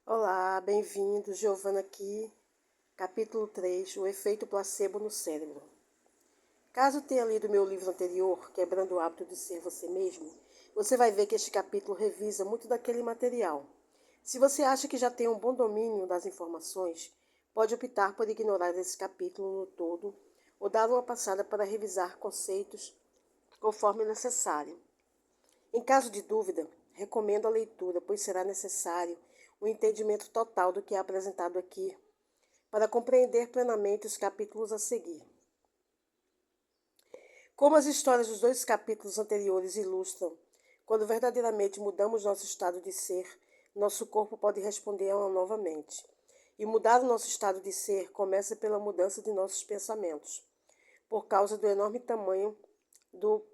Olá, bem-vindo, Giovana aqui, capítulo 3, o efeito placebo no cérebro. Caso tenha lido meu livro anterior, Quebrando o Hábito de Ser Você Mesmo, você vai ver que este capítulo revisa muito daquele material. Se você acha que já tem um bom domínio das informações, pode optar por ignorar esse capítulo no todo ou dar uma passada para revisar conceitos conforme necessário. Em caso de dúvida, recomendo a leitura, pois será necessário o entendimento total do que é apresentado aqui para compreender plenamente os capítulos a seguir. Como as histórias dos dois capítulos anteriores ilustram, quando verdadeiramente mudamos nosso estado de ser, nosso corpo pode responder a uma nova mente. E mudar o nosso estado de ser começa pela mudança de nossos pensamentos. Por causa do enorme tamanho do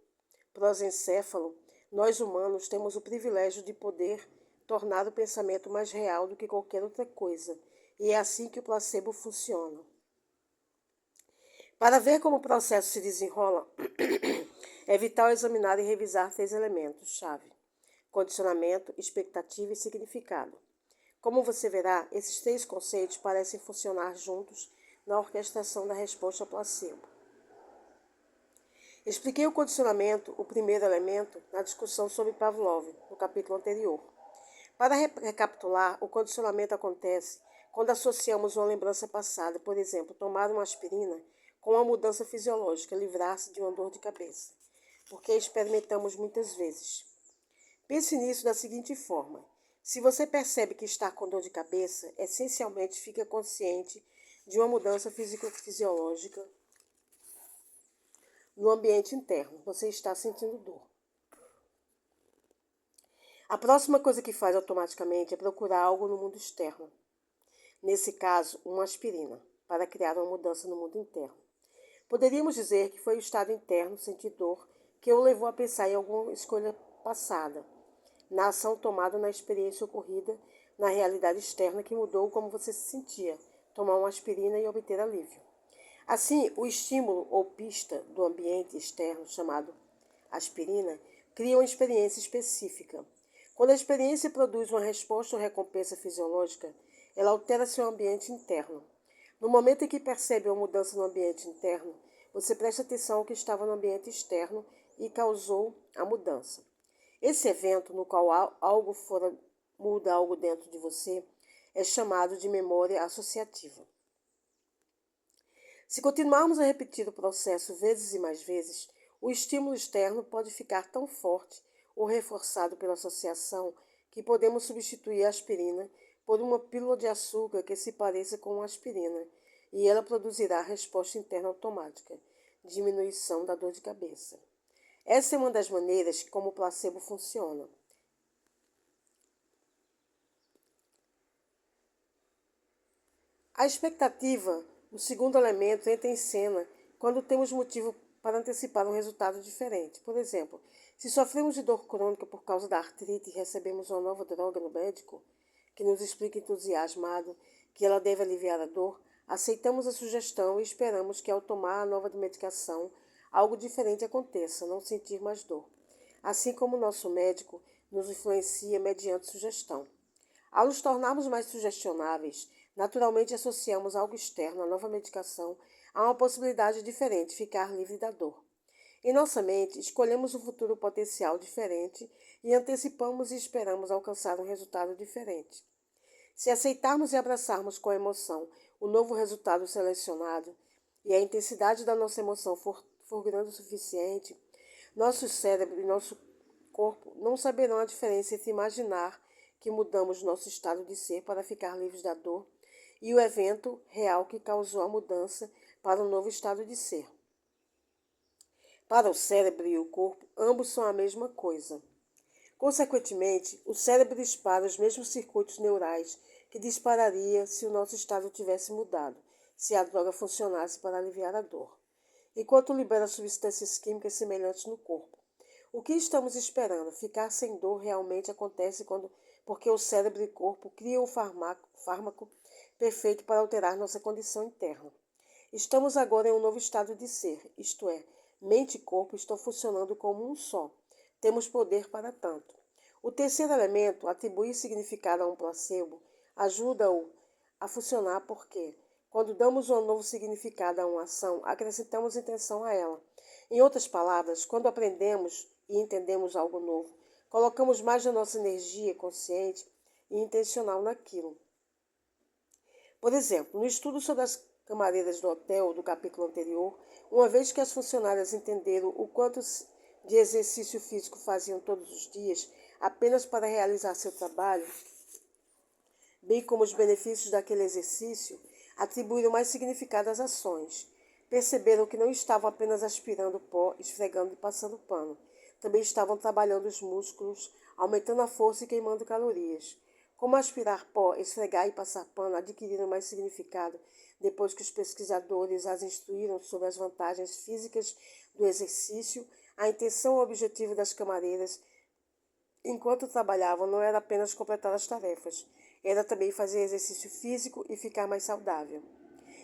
prosencéfalo, nós humanos temos o privilégio de poder tornar o pensamento mais real do que qualquer outra coisa, e é assim que o placebo funciona. Para ver como o processo se desenrola, é vital examinar e revisar 3 elementos-chave: condicionamento, expectativa e significado. Como você verá, esses 3 conceitos parecem funcionar juntos na orquestração da resposta ao placebo. Expliquei o condicionamento, o primeiro elemento, na discussão sobre Pavlov, no capítulo anterior. Para recapitular, o condicionamento acontece quando associamos uma lembrança passada, por exemplo, tomar uma aspirina, com uma mudança fisiológica, livrar-se de uma dor de cabeça, porque experimentamos muitas vezes. Pense nisso da seguinte forma: se você percebe que está com dor de cabeça, essencialmente fica consciente de uma mudança físico-fisiológica no ambiente interno. Você está sentindo dor. A próxima coisa que faz automaticamente é procurar algo no mundo externo. Nesse caso, uma aspirina, para criar uma mudança no mundo interno. Poderíamos dizer que foi o estado interno, sentir dor, que o levou a pensar em alguma escolha passada, na ação tomada na experiência ocorrida na realidade externa que mudou como você se sentia, tomar uma aspirina e obter alívio. Assim, o estímulo ou pista do ambiente externo, chamado aspirina, cria uma experiência específica. Quando a experiência produz uma resposta ou recompensa fisiológica, ela altera seu ambiente interno. No momento em que percebe uma mudança no ambiente interno, você presta atenção ao que estava no ambiente externo e causou a mudança. Esse evento, no qual algo fora muda algo dentro de você, é chamado de memória associativa. Se continuarmos a repetir o processo vezes e mais vezes, o estímulo externo pode ficar tão forte ou reforçado pela associação que podemos substituir a aspirina por uma pílula de açúcar que se pareça com uma aspirina, e ela produzirá a resposta interna automática, diminuição da dor de cabeça. Essa é uma das maneiras como o placebo funciona. A expectativa, o segundo elemento, entra em cena quando temos motivo para antecipar um resultado diferente. Por exemplo, se sofremos de dor crônica por causa da artrite e recebemos uma nova droga no médico, que nos explica entusiasmado que ela deve aliviar a dor, aceitamos a sugestão e esperamos que ao tomar a nova medicação, algo diferente aconteça, não sentir mais dor. Assim como o nosso médico nos influencia mediante sugestão. Ao nos tornarmos mais sugestionáveis, naturalmente associamos algo externo, a nova medicação, a uma possibilidade diferente, ficar livre da dor. Em nossa mente, escolhemos um futuro potencial diferente e antecipamos e esperamos alcançar um resultado diferente. Se aceitarmos e abraçarmos com emoção o novo resultado selecionado e a intensidade da nossa emoção for grande o suficiente, nosso cérebro e nosso corpo não saberão a diferença entre imaginar que mudamos nosso estado de ser para ficar livres da dor e o evento real que causou a mudança para um novo estado de ser. Para o cérebro e o corpo, ambos são a mesma coisa. Consequentemente, o cérebro dispara os mesmos circuitos neurais que dispararia se o nosso estado tivesse mudado, se a droga funcionasse para aliviar a dor, enquanto libera substâncias químicas semelhantes no corpo. O que estamos esperando? Ficar sem dor realmente acontece porque o cérebro e o corpo criam um fármaco perfeito para alterar nossa condição interna. Estamos agora em um novo estado de ser, isto é, mente e corpo estão funcionando como um só. Temos poder para tanto. O terceiro elemento, atribuir significado a um placebo, ajuda-o a funcionar porque, quando damos um novo significado a uma ação, acrescentamos intenção a ela. Em outras palavras, quando aprendemos e entendemos algo novo, colocamos mais da nossa energia consciente e intencional naquilo. Por exemplo, no estudo sobre as camareiras do hotel do capítulo anterior, uma vez que as funcionárias entenderam o quanto de exercício físico faziam todos os dias apenas para realizar seu trabalho, bem como os benefícios daquele exercício, atribuíram mais significado às ações. Perceberam que não estavam apenas aspirando pó, esfregando e passando pano. Também estavam trabalhando os músculos, aumentando a força e queimando calorias. Como aspirar pó, esfregar e passar pano adquiriram mais significado depois que os pesquisadores as instruíram sobre as vantagens físicas do exercício, a intenção e o objetivo das camareiras enquanto trabalhavam não era apenas completar as tarefas, era também fazer exercício físico e ficar mais saudável.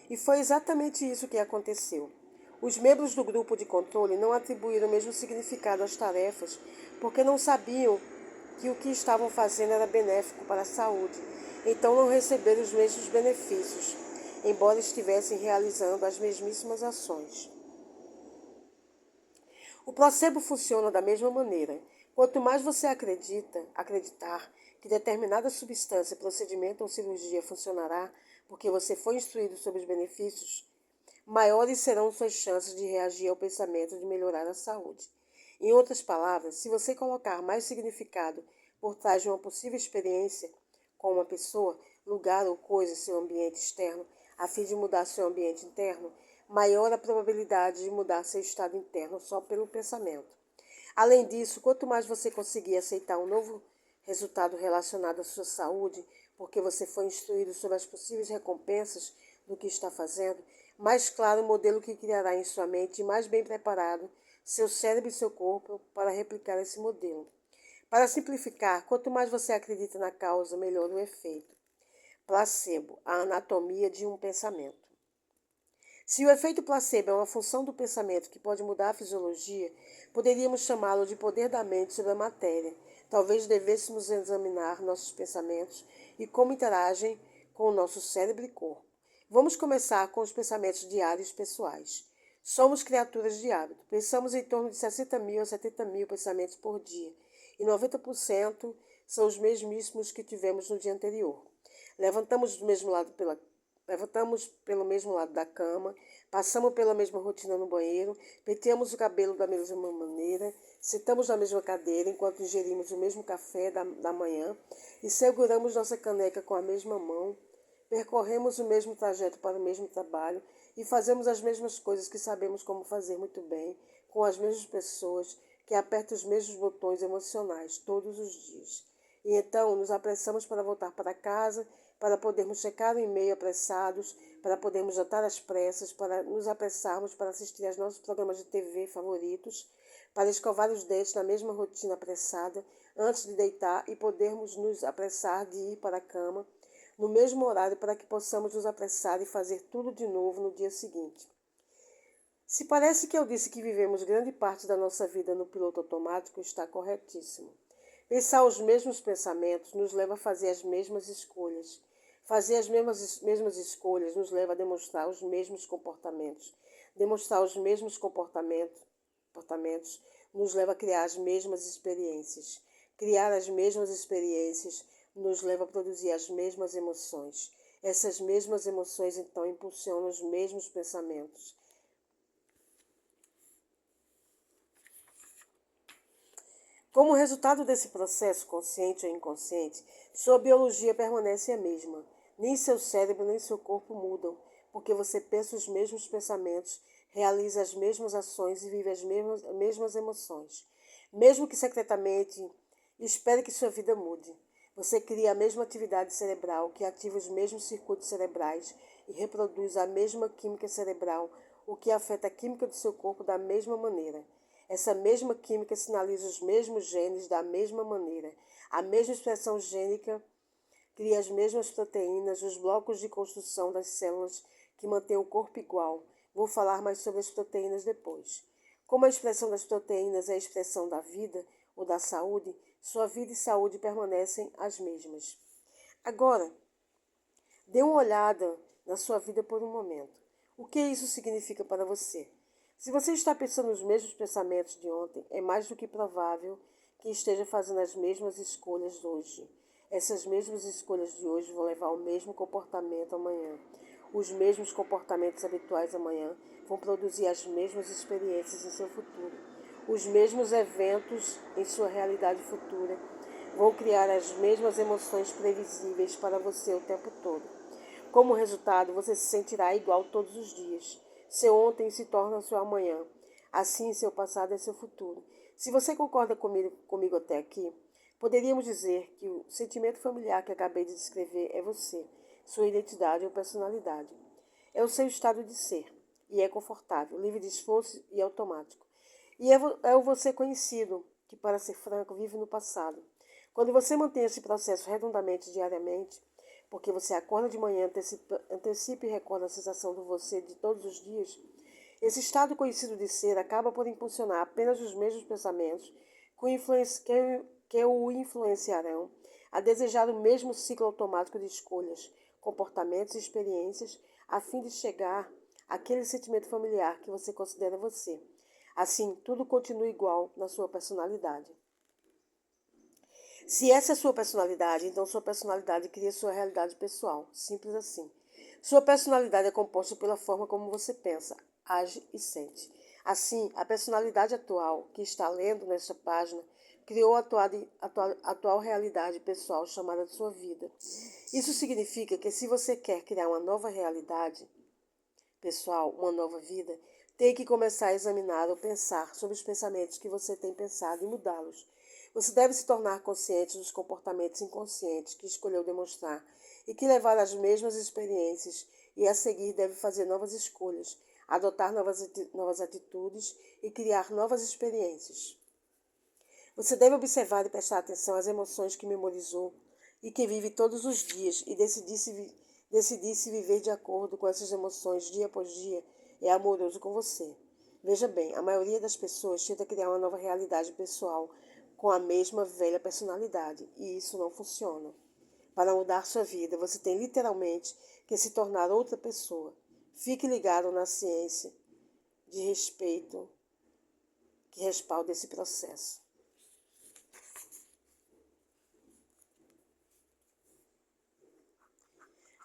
E foi exatamente isso que aconteceu. Os membros do grupo de controle não atribuíram o mesmo significado às tarefas porque não sabiam que o que estavam fazendo era benéfico para a saúde, então não receberam os mesmos benefícios, embora estivessem realizando as mesmíssimas ações. O placebo funciona da mesma maneira. Quanto mais você acreditar que determinada substância, procedimento ou cirurgia funcionará porque você foi instruído sobre os benefícios, maiores serão suas chances de reagir ao pensamento de melhorar a saúde. Em outras palavras, se você colocar mais significado por trás de uma possível experiência com uma pessoa, lugar ou coisa em seu ambiente externo, a fim de mudar seu ambiente interno, maior a probabilidade de mudar seu estado interno só pelo pensamento. Além disso, quanto mais você conseguir aceitar um novo resultado relacionado à sua saúde, porque você foi instruído sobre as possíveis recompensas do que está fazendo, mais claro o modelo que criará em sua mente e mais bem preparado seu cérebro e seu corpo para replicar esse modelo. Para simplificar, quanto mais você acredita na causa, melhor o efeito. Placebo, a anatomia de um pensamento. Se o efeito placebo é uma função do pensamento que pode mudar a fisiologia, poderíamos chamá-lo de poder da mente sobre a matéria. Talvez devêssemos examinar nossos pensamentos e como interagem com o nosso cérebro e corpo. Vamos começar com os pensamentos diários pessoais. Somos criaturas de hábito. Pensamos em torno de 60 mil a 70 mil pensamentos por dia, e 90% são os mesmíssimos que tivemos no dia anterior. Levantamos pelo mesmo lado da cama, passamos pela mesma rotina no banheiro, penteamos o cabelo da mesma maneira, sentamos na mesma cadeira enquanto ingerimos o mesmo café da manhã e seguramos nossa caneca com a mesma mão, percorremos o mesmo trajeto para o mesmo trabalho e fazemos as mesmas coisas que sabemos como fazer muito bem, com as mesmas pessoas que apertam os mesmos botões emocionais todos os dias. E então nos apressamos para voltar para casa, para podermos checar o e-mail apressados, para podermos jantar às pressas, para nos apressarmos para assistir aos nossos programas de TV favoritos, para escovar os dentes na mesma rotina apressada, antes de deitar e podermos nos apressar de ir para a cama no mesmo horário para que possamos nos apressar e fazer tudo de novo no dia seguinte. Se parece que eu disse que vivemos grande parte da nossa vida no piloto automático, está corretíssimo. Pensar os mesmos pensamentos nos leva a fazer as mesmas escolhas. Fazer as mesmas escolhas nos leva a demonstrar os mesmos comportamentos. Demonstrar os mesmos comportamentos nos leva a criar as mesmas experiências. Criar as mesmas experiências nos leva a produzir as mesmas emoções. Essas mesmas emoções, então, impulsionam os mesmos pensamentos. Como resultado desse processo, consciente ou inconsciente, sua biologia permanece a mesma. Nem seu cérebro nem seu corpo mudam, porque você pensa os mesmos pensamentos, realiza as mesmas ações e vive as mesmas emoções. Mesmo que secretamente espere que sua vida mude. Você cria a mesma atividade cerebral que ativa os mesmos circuitos cerebrais e reproduz a mesma química cerebral, o que afeta a química do seu corpo da mesma maneira. Essa mesma química sinaliza os mesmos genes da mesma maneira. A mesma expressão gênica cria as mesmas proteínas, os blocos de construção das células que mantêm o corpo igual. Vou falar mais sobre as proteínas depois. Como a expressão das proteínas é a expressão da vida ou da saúde, sua vida e saúde permanecem as mesmas. Agora, Dê uma olhada na sua vida por um momento. O que isso significa para você? Se você está pensando nos mesmos pensamentos de ontem, é mais do que provável que esteja fazendo as mesmas escolhas hoje. Essas mesmas escolhas de hoje vão levar ao mesmo comportamento amanhã. Os mesmos comportamentos habituais amanhã vão produzir as mesmas experiências em seu futuro. Os mesmos eventos em sua realidade futura vão criar as mesmas emoções previsíveis para você o tempo todo. Como resultado, você se sentirá igual todos os dias. Seu ontem se torna seu amanhã. Assim, seu passado é seu futuro. Se você concorda comigo até aqui, poderíamos dizer que o sentimento familiar que acabei de descrever é você, sua identidade ou personalidade. É o seu estado de ser, e é confortável, livre de esforço e automático. E é o você conhecido, que, para ser franco, vive no passado. Quando você mantém esse processo redondamente diariamente, porque você acorda de manhã, antecipa e recorda a sensação do você de todos os dias, esse estado conhecido de ser acaba por impulsionar apenas os mesmos pensamentos que o influenciarão a desejar o mesmo ciclo automático de escolhas, comportamentos e experiências a fim de chegar àquele sentimento familiar que você considera você. Assim, tudo continua igual na sua personalidade. Se essa é a sua personalidade, então sua personalidade cria sua realidade pessoal. Simples assim. Sua personalidade é composta pela forma como você pensa, age e sente. Assim, a personalidade atual que está lendo nesta página criou a atual realidade pessoal chamada de sua vida. Isso significa que se você quer criar uma nova realidade pessoal, uma nova vida, tem que começar a examinar ou pensar sobre os pensamentos que você tem pensado e mudá-los. Você deve se tornar consciente dos comportamentos inconscientes que escolheu demonstrar e que levaram às mesmas experiências, e a seguir deve fazer novas escolhas, adotar novas atitudes e criar novas experiências. Você deve observar e prestar atenção às emoções que memorizou e que vive todos os dias e decidir se viver de acordo com essas emoções dia após dia é amoroso com você. Veja bem, a maioria das pessoas tenta criar uma nova realidade pessoal com a mesma velha personalidade, e isso não funciona. Para mudar sua vida, você tem literalmente que se tornar outra pessoa. Fique ligado na ciência de respeito que respalda esse processo.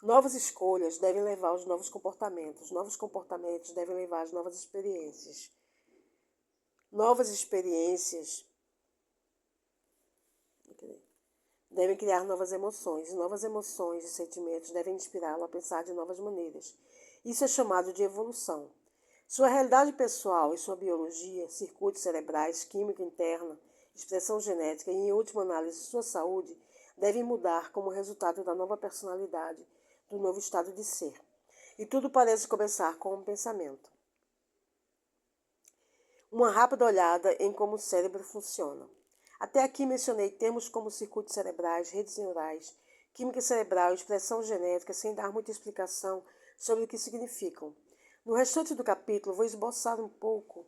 Novas escolhas devem levar aos novos comportamentos. Novos comportamentos devem levar às novas experiências. Novas experiências devem criar novas emoções. Novas emoções e sentimentos devem inspirá-lo a pensar de novas maneiras. Isso é chamado de evolução. Sua realidade pessoal e sua biologia, circuitos cerebrais, química interna, expressão genética e, em última análise, sua saúde, devem mudar como resultado da nova personalidade, do novo estado de ser. E tudo parece começar com um pensamento. Uma rápida olhada em como o cérebro funciona. Até aqui mencionei termos como circuitos cerebrais, redes neurais, química cerebral e expressão genética sem dar muita explicação sobre o que significam. No restante do capítulo, vou esboçar um pouco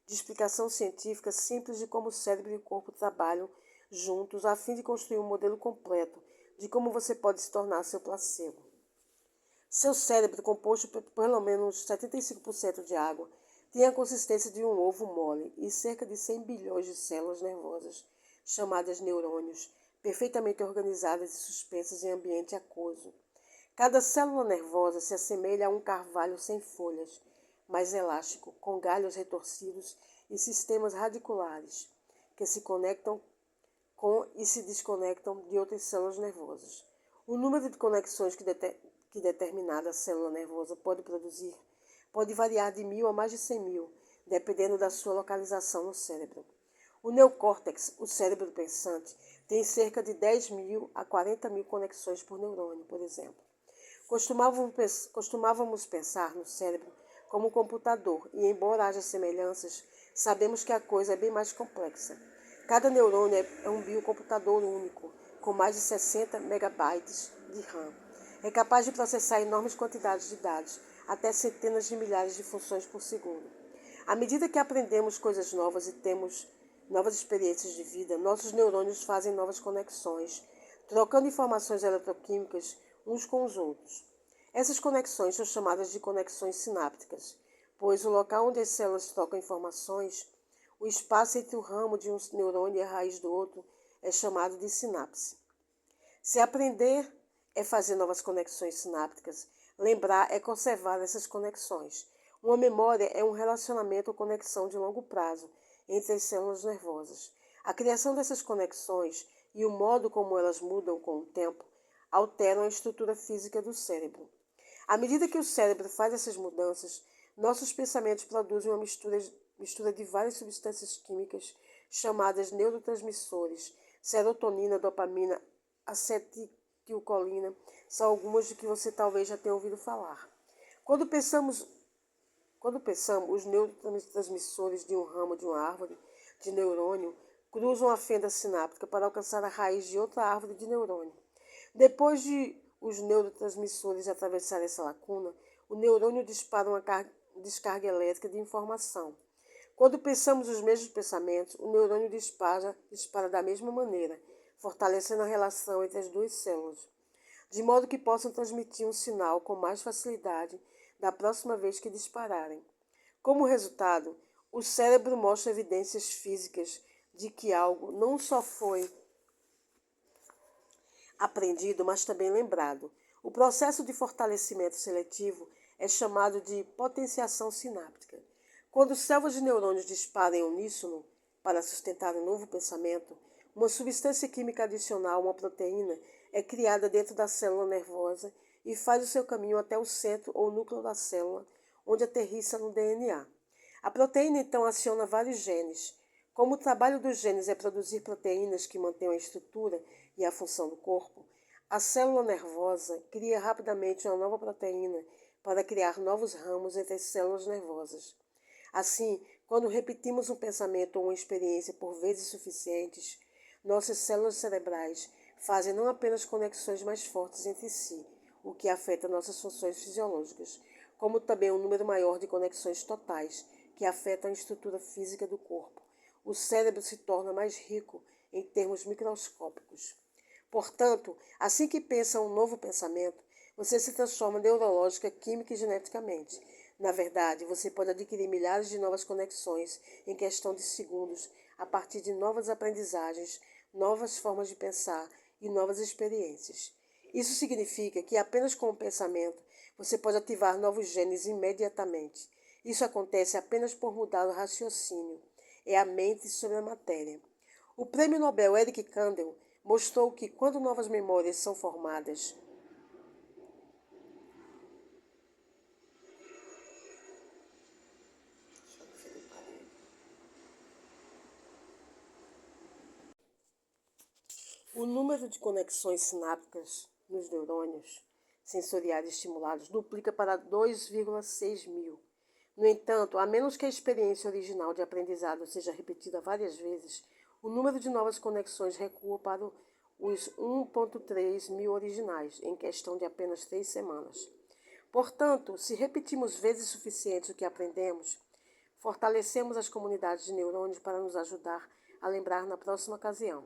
de explicação científica simples de como o cérebro e o corpo trabalham juntos a fim de construir um modelo completo de como você pode se tornar seu placebo. Seu cérebro, composto por pelo menos 75% de água, tem a consistência de um ovo mole e cerca de 100 bilhões de células nervosas, chamadas neurônios, perfeitamente organizadas e suspensas em ambiente aquoso. Cada célula nervosa se assemelha a um carvalho sem folhas, mais elástico, com galhos retorcidos e sistemas radiculares, que se conectam com e se desconectam de outras células nervosas. O número de conexões que determinada célula nervosa pode produzir pode variar de 1.000 a mais de 100.000, dependendo da sua localização no cérebro. O neocórtex, o cérebro pensante, tem cerca de 10.000 a 40.000 conexões por neurônio, por exemplo. Costumávamos pensar no cérebro como um computador, e embora haja semelhanças, sabemos que a coisa é bem mais complexa. Cada neurônio é um biocomputador único, com mais de 60 megabytes de RAM. É capaz de processar enormes quantidades de dados, até centenas de milhares de funções por segundo. À medida que aprendemos coisas novas e temos novas experiências de vida, nossos neurônios fazem novas conexões, trocando informações eletroquímicas uns com os outros. Essas conexões são chamadas de conexões sinápticas, pois o local onde as células trocam informações, o espaço entre o ramo de um neurônio e a raiz do outro, é chamado de sinapse. Se aprender é fazer novas conexões sinápticas, lembrar é conservar essas conexões. Uma memória é um relacionamento ou conexão de longo prazo entre as células nervosas. A criação dessas conexões e o modo como elas mudam com o tempo alteram a estrutura física do cérebro. À medida que o cérebro faz essas mudanças, nossos pensamentos produzem uma mistura de várias substâncias químicas chamadas neurotransmissores. Serotonina, dopamina, acetilcolina são algumas de que você talvez já tenha ouvido falar. Quando pensamos, os neurotransmissores de um ramo de uma árvore de neurônio cruzam a fenda sináptica para alcançar a raiz de outra árvore de neurônio. Depois de os neurotransmissores atravessarem essa lacuna, o neurônio dispara uma descarga elétrica de informação. Quando pensamos os mesmos pensamentos, o neurônio dispara da mesma maneira, fortalecendo a relação entre as duas células, de modo que possam transmitir um sinal com mais facilidade da próxima vez que dispararem. Como resultado, o cérebro mostra evidências físicas de que algo não só foi aprendido, mas também lembrado. O processo de fortalecimento seletivo é chamado de potenciação sináptica. Quando células de neurônios disparam em uníssono para sustentar um novo pensamento, uma substância química adicional, uma proteína, é criada dentro da célula nervosa e faz o seu caminho até o centro ou núcleo da célula, onde aterrissa no DNA. A proteína então aciona vários genes. Como o trabalho dos genes é produzir proteínas que mantenham a estrutura e a função do corpo, a célula nervosa cria rapidamente uma nova proteína para criar novos ramos entre as células nervosas. Assim, quando repetimos um pensamento ou uma experiência por vezes suficientes, nossas células cerebrais fazem não apenas conexões mais fortes entre si, o que afeta nossas funções fisiológicas, como também um número maior de conexões totais, que afetam a estrutura física do corpo. O cérebro se torna mais rico em termos microscópicos. Portanto, assim que pensa um novo pensamento, você se transforma neurológica, química e geneticamente. Na verdade, você pode adquirir milhares de novas conexões em questão de segundos a partir de novas aprendizagens, novas formas de pensar e novas experiências. Isso significa que apenas com o pensamento você pode ativar novos genes imediatamente. Isso acontece apenas por mudar o raciocínio. É a mente sobre a matéria. O prêmio Nobel Eric Kandel mostrou que quando novas memórias são formadas, o número de conexões sinápticas nos neurônios sensoriais estimulados duplica para 2,6 mil. No entanto, a menos que a experiência original de aprendizado seja repetida várias vezes, o número de novas conexões recua para os 1,3 mil originais, em questão de apenas 3 semanas. Portanto, se repetimos vezes suficientes o que aprendemos, fortalecemos as comunidades de neurônios para nos ajudar a lembrar na próxima ocasião.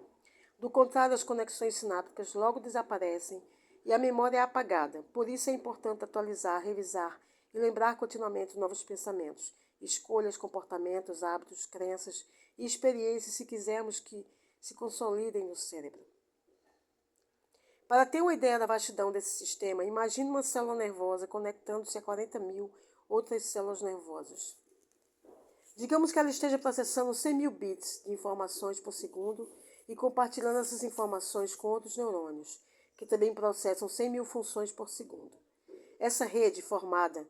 Do contrário, as conexões sinápticas logo desaparecem e a memória é apagada. Por isso é importante atualizar, revisar e lembrar continuamente novos pensamentos, escolhas, comportamentos, hábitos, crenças e experiências se quisermos que se consolidem no cérebro. Para ter uma ideia da vastidão desse sistema, imagine uma célula nervosa conectando-se a 40 mil outras células nervosas. Digamos que ela esteja processando 100 mil bits de informações por segundo e compartilhando essas informações com outros neurônios, que também processam 100 mil funções por segundo. Essa rede, formada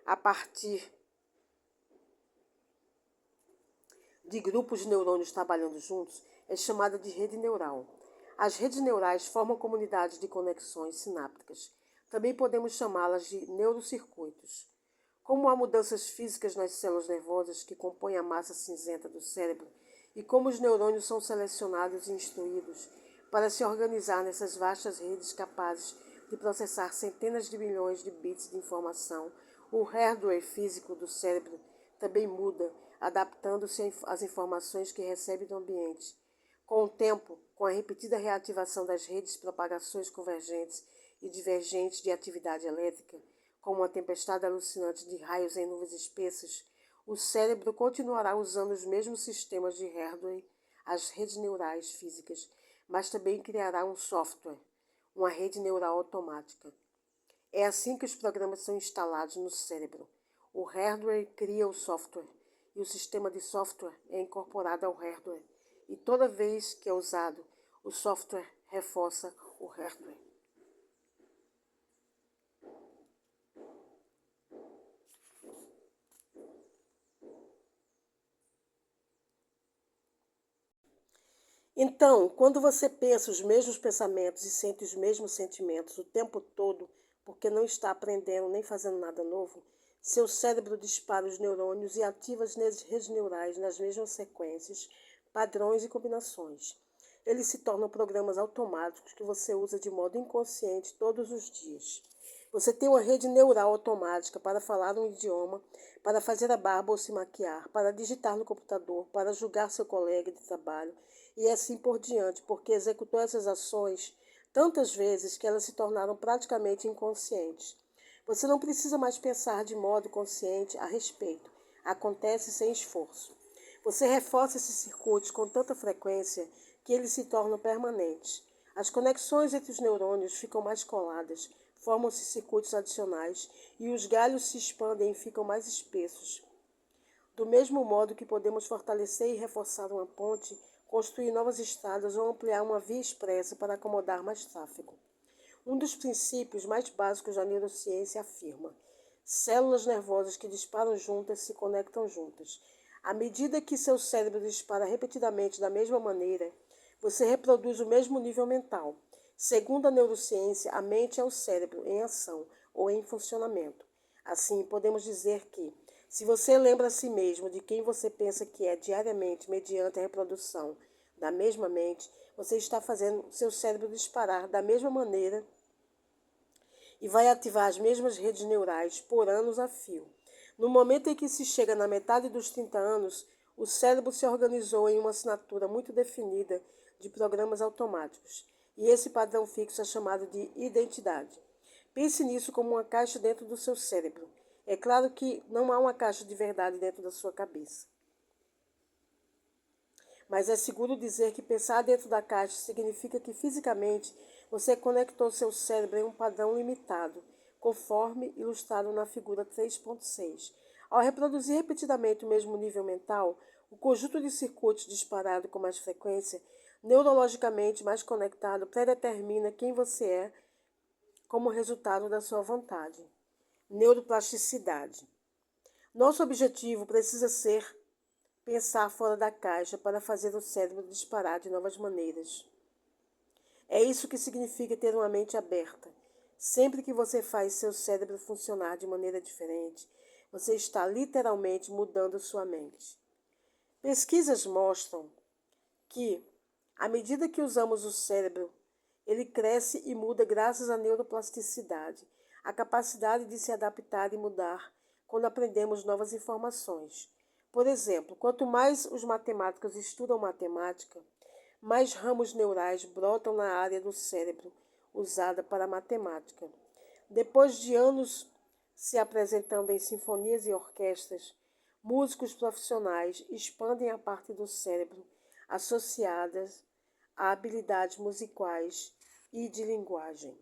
a partir de grupos de neurônios trabalhando juntos, é chamada de rede neural. As redes neurais formam comunidades de conexões sinápticas. Também podemos chamá-las de neurocircuitos. Como há mudanças físicas nas células nervosas que compõem a massa cinzenta do cérebro, e como os neurônios são selecionados e instruídos para se organizar nessas vastas redes capazes de processar centenas de milhões de bits de informação, o hardware físico do cérebro também muda, adaptando-se às informações que recebe do ambiente. Com o tempo, com a repetida reativação das redes de propagações convergentes e divergentes de atividade elétrica, como uma tempestade alucinante de raios em nuvens espessas, o cérebro continuará usando os mesmos sistemas de hardware, as redes neurais físicas, mas também criará um software, uma rede neural automática. É assim que os programas são instalados no cérebro. O hardware cria o software e o sistema de software é incorporado ao hardware. E toda vez que é usado, o software reforça o hardware. Então, quando você pensa os mesmos pensamentos e sente os mesmos sentimentos o tempo todo, porque não está aprendendo nem fazendo nada novo, seu cérebro dispara os neurônios e ativa as redes neurais nas mesmas sequências, padrões e combinações. Eles se tornam programas automáticos que você usa de modo inconsciente todos os dias. Você tem uma rede neural automática para falar um idioma, para fazer a barba ou se maquiar, para digitar no computador, para julgar seu colega de trabalho e assim por diante, porque executou essas ações tantas vezes que elas se tornaram praticamente inconscientes. Você não precisa mais pensar de modo consciente a respeito. Acontece sem esforço. Você reforça esses circuitos com tanta frequência que eles se tornam permanentes. As conexões entre os neurônios ficam mais coladas, formam-se circuitos adicionais e os galhos se expandem e ficam mais espessos. Do mesmo modo que podemos fortalecer e reforçar uma ponte, construir novas estradas ou ampliar uma via expressa para acomodar mais tráfego. Um dos princípios mais básicos da neurociência afirma: células nervosas que disparam juntas se conectam juntas. À medida que seu cérebro dispara repetidamente da mesma maneira, você reproduz o mesmo nível mental. Segundo a neurociência, a mente é o cérebro em ação ou em funcionamento. Assim, podemos dizer que, se você lembra a si mesmo de quem você pensa que é diariamente mediante a reprodução da mesma mente, você está fazendo seu cérebro disparar da mesma maneira e vai ativar as mesmas redes neurais por anos a fio. No momento em que se chega na metade dos 30 anos, o cérebro se organizou em uma assinatura muito definida de programas automáticos, e esse padrão fixo é chamado de identidade. Pense nisso como uma caixa dentro do seu cérebro. É claro que não há uma caixa de verdade dentro da sua cabeça. Mas é seguro dizer que pensar dentro da caixa significa que fisicamente você conectou seu cérebro em um padrão limitado, conforme ilustrado na figura 3.6. Ao reproduzir repetidamente o mesmo nível mental, o conjunto de circuitos disparado com mais frequência, neurologicamente mais conectado, predetermina quem você é como resultado da sua vontade. Neuroplasticidade. Nosso objetivo precisa ser pensar fora da caixa para fazer o cérebro disparar de novas maneiras. É isso que significa ter uma mente aberta. Sempre que você faz seu cérebro funcionar de maneira diferente, você está literalmente mudando sua mente. Pesquisas mostram que, à medida que usamos o cérebro, ele cresce e muda graças à neuroplasticidade, a capacidade de se adaptar e mudar quando aprendemos novas informações. Por exemplo, quanto mais os matemáticos estudam matemática, mais ramos neurais brotam na área do cérebro usada para a matemática. Depois de anos se apresentando em sinfonias e orquestras, músicos profissionais expandem a parte do cérebro associadas a habilidades musicais e de linguagem.